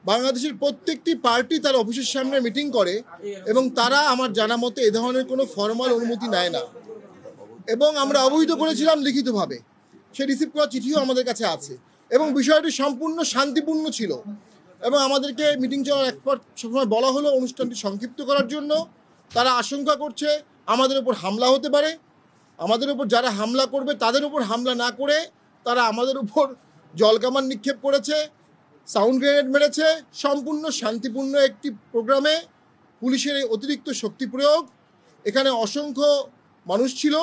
বাংলাদেশের প্রত্যেকটি পার্টি তার অফিসের সামনে মিটিং করে এবং তারা আমার জানা মতে এ ধরনের কোনো ফর্মাল অনুমতি নেয় না এবং আমরা অবহিত করেছিলাম লিখিতভাবে। সেই রিসিভ করা চিঠিও আমাদের কাছে আছে এবং বিষয়টি সম্পূর্ণ শান্তিপূর্ণ ছিল এবং আমাদেরকে মিটিং চলার এক পর সবসময় বলা হলো অনুষ্ঠানটি সংক্ষিপ্ত করার জন্য। তারা আশঙ্কা করছে আমাদের উপর হামলা হতে পারে, আমাদের উপর যারা হামলা করবে তাদের উপর হামলা না করে তারা আমাদের উপর জলকামান নিক্ষেপ করেছে, সাউন্ড গ্রেনেড মেরেছে। সম্পূর্ণ শান্তিপূর্ণ একটি প্রোগ্রামে পুলিশের এই অতিরিক্ত শক্তি প্রয়োগ, এখানে অসংখ্য মানুষ ছিল,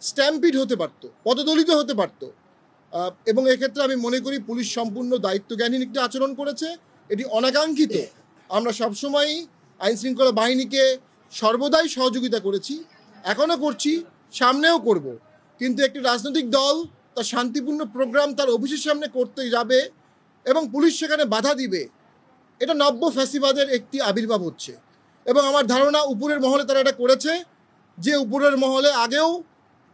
স্ট্যাম্পিড হতে পারত, পদদলিত হতে পারত এবং এক্ষেত্রে আমি মনে করি পুলিশ সম্পূর্ণ দায়িত্বজ্ঞানহীন একটি আচরণ করেছে। এটি অনাকাঙ্ক্ষিত। আমরা সবসময়ই আইনশৃঙ্খলা বাহিনীকে সর্বদাই সহযোগিতা করেছি, এখনও করছি, সামনেও করব। কিন্তু একটি রাজনৈতিক দল তার শান্তিপূর্ণ প্রোগ্রাম তার অফিসের সামনে করতে যাবে এবং পুলিশ সেখানে বাধা দিবে, এটা নব্য ফ্যাসিবাদের একটি আবির্ভাব হচ্ছে। এবং আমার ধারণা উপরের মহলে তারা এটা করেছে, যে উপরের মহলে আগেও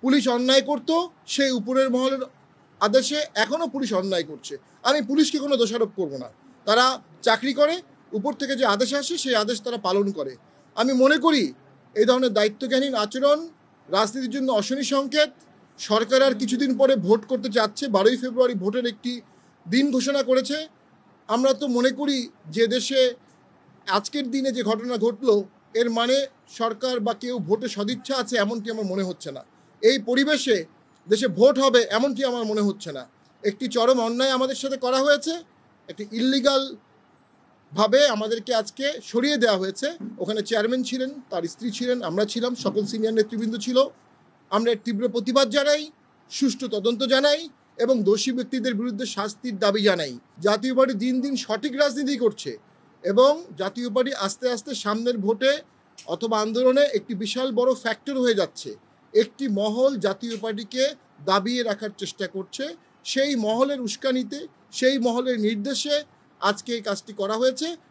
পুলিশ অন্যায় করত, সেই উপরের মহলের আদেশে এখনও পুলিশ অন্যায় করছে। আমি পুলিশকে কোনো দোষারোপ করব না, তারা চাকরি করে, উপর থেকে যে আদেশ আসে সেই আদেশ তারা পালন করে। আমি মনে করি এই ধরনের দায়িত্বজ্ঞানহীন আচরণ রাজনীতির জন্য অশনি সংকেত। সরকার আর কিছুদিন পরে ভোট করতে যাচ্ছে, 12ই ফেব্রুয়ারি ভোটের একটি দিন ঘোষণা করেছে। আমরা তো মনে করি যে দেশে আজকের দিনে যে ঘটনা ঘটলো এর মানে সরকার বা কেউ ভোটে সদিচ্ছা আছে এমনটি আমার মনে হচ্ছে না। এই পরিবেশে দেশে ভোট হবে এমনটি আমার মনে হচ্ছে না। একটি চরম অন্যায় আমাদের সাথে করা হয়েছে, একটি ইল্লিগাল ভাবে আমাদেরকে আজকে সরিয়ে দেওয়া হয়েছে। ওখানে চেয়ারম্যান ছিলেন, তার স্ত্রী ছিলেন, আমরা ছিলাম, সকল সিনিয়র নেতৃবৃন্দ ছিল। আমরা এর তীব্র প্রতিবাদ জানাই, সুষ্ঠু তদন্ত জানাই এবং দোষী ব্যক্তিদের বিরুদ্ধে শাস্তির দাবি জানাই। জাতীয় পার্টি দিন দিন সঠিক রাজনীতি করছে এবং জাতীয় পার্টি আস্তে আস্তে সামনের ভোটে অথবা আন্দোলনে একটি বিশাল বড় ফ্যাক্টর হয়ে যাচ্ছে। একটি মহল জাতীয় পার্টিকে দাবিয়ে রাখার চেষ্টা করছে, সেই মহলের উস্কানিতে, সেই মহলের নির্দেশে আজকে এই কাজটি করা হয়েছে